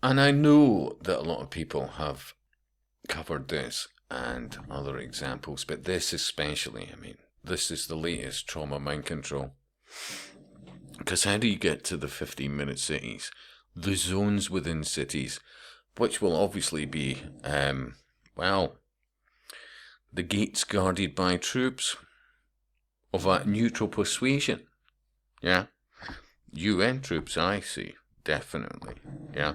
And I know that a lot of people have covered this and other examples, but this especially, I mean, this is the latest trauma mind control. Because how do you get to the 15-minute cities, the zones within cities, which will obviously be, well, the gates guarded by troops of a neutral persuasion? Yeah? UN troops, I see, definitely. Yeah?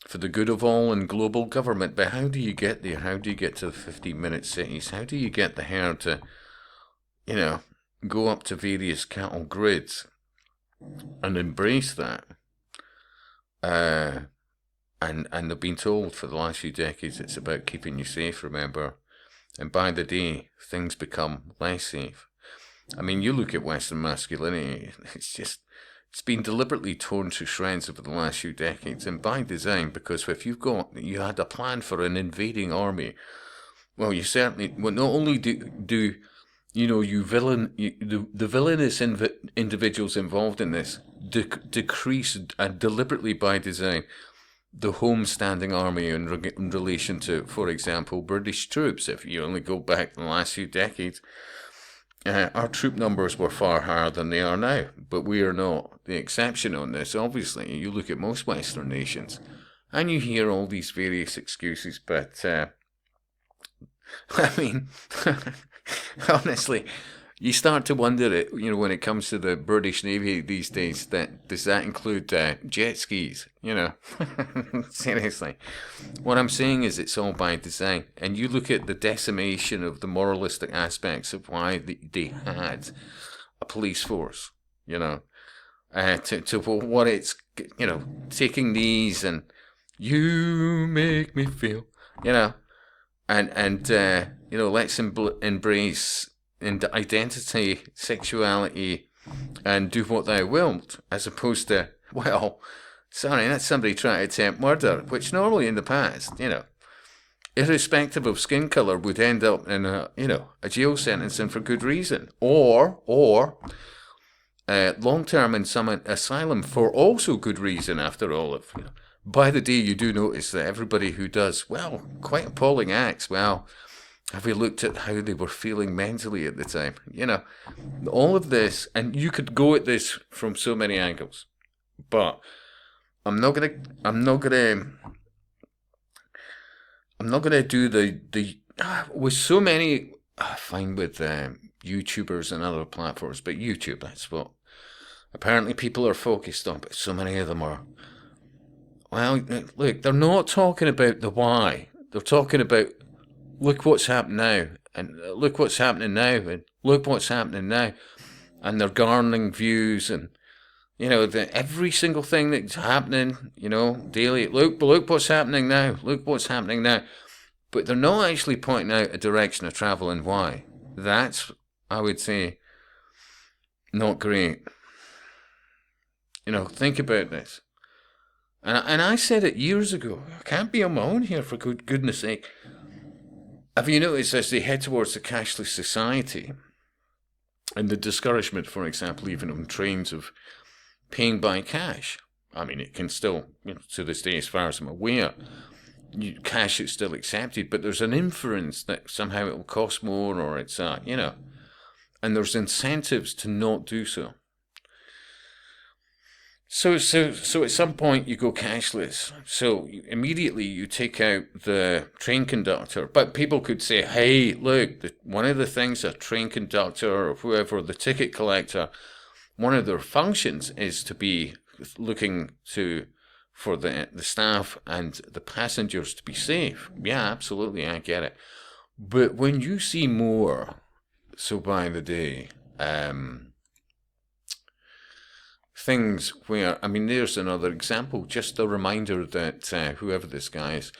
For the good of all and global government. But how do you get there? How do you get to the 15-minute cities? How do you get the herd to, you know, go up to various cattle grids and embrace that? And they've been told for the last few decades it's about keeping you safe, remember? And by the day, things become less safe. I mean, you look at Western masculinity, it's been deliberately torn to shreds over the last few decades, and by design, because if you had a plan for an invading army, well, you certainly, well, not only do the villainous individuals involved in this decrease, and deliberately by design, the home-standing army in relation to, for example, British troops. If you only go back the last few decades, our troop numbers were far higher than they are now, but we are not the exception on this. Obviously, you look at most Western nations, and you hear all these various excuses, but I mean, honestly, you start to wonder it. When it comes to the British Navy these days, does that include jet skis? Seriously. What I'm saying is it's all by design. And you look at the decimation of the moralistic aspects of why they had a police force, to what it's, taking these and you make me feel, and let's embrace identity, sexuality, and do what thou wilt, as opposed to, well, sorry, that's somebody trying to attempt murder, which normally in the past, irrespective of skin color, would end up in a jail sentence, and for good reason, or long-term in some asylum for also good reason. After all, by the day you do notice that everybody who does, well, quite appalling acts, well, have we looked at how they were feeling mentally at the time? All of this, and you could go at this from so many angles, but I'm not gonna do the with so many. Fine with YouTubers and other platforms, but YouTube, that's what apparently people are focused on. But so many of them are. Well, look, they're not talking about the why. They're talking about, look what's happened now, and look what's happening now, and look what's happening now. And they're garnering views, and, every single thing that's happening, daily. Look what's happening now. Look what's happening now. But they're not actually pointing out a direction of travel and why. That's, I would say, not great. Think about this. And I said it years ago. I can't be on my own here, for goodness sake. Have you noticed as they head towards a cashless society, and the discouragement, for example, even on trains, of paying by cash? I mean, it can still, to this day, as far as I'm aware, cash is still accepted, but there's an inference that somehow it will cost more, or it's, and there's incentives to not do so. So at some point you go cashless. So immediately you take out the train conductor. But people could say, hey, look, one of the things a train conductor or whoever, the ticket collector, one of their functions is to be looking for the staff and the passengers to be safe. Yeah, absolutely, I get it. But when you see more, so by the day, things where, there's another example, just a reminder that whoever this guy is,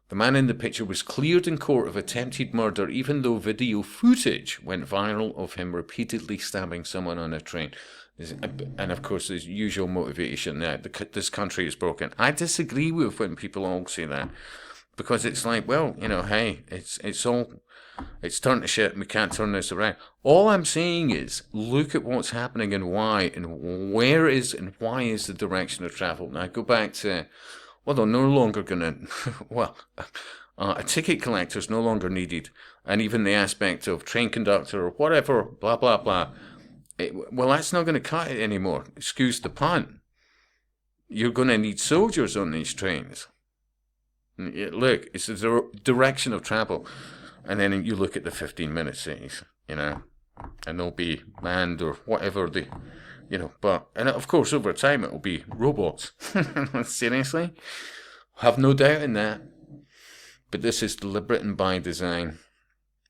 the man in the picture was cleared in court of attempted murder, even though video footage went viral of him repeatedly stabbing someone on a train. And of course, his usual motivation, this country is broken. I disagree with when people all say that, because it's like, well, hey, it's turned to shit and we can't turn this around. All I'm saying is, look at what's happening and why, and where is and why is the direction of travel. Now, go back to well, they're no longer going to, well, a ticket collector is no longer needed. And even the aspect of train conductor or whatever, blah, blah, blah. Well, that's not going to cut it anymore. Excuse the pun. You're going to need soldiers on these trains. Look, it's the direction of travel. And then you look at the 15-minute cities, and they'll be manned or whatever but, and of course, over time it'll be robots. Seriously? Have no doubt in that. But this is deliberate and by design.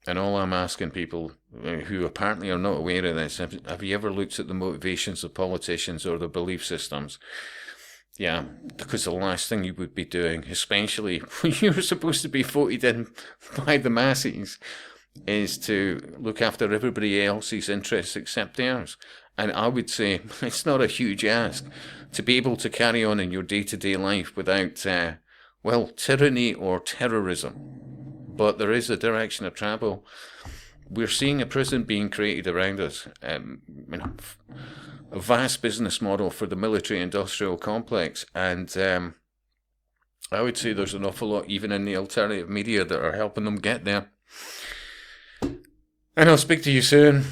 And all I'm asking people who apparently are not aware of this, have you ever looked at the motivations of politicians or their belief systems? Yeah, because the last thing you would be doing, especially when you're supposed to be voted in by the masses, is to look after everybody else's interests except theirs. And I would say it's not a huge ask to be able to carry on in your day-to-day life without, tyranny or terrorism. But there is a direction of travel. We're seeing a prison being created around us. A vast business model for the military-industrial complex. And I would say there's an awful lot, even in the alternative media, that are helping them get there. And I'll speak to you soon.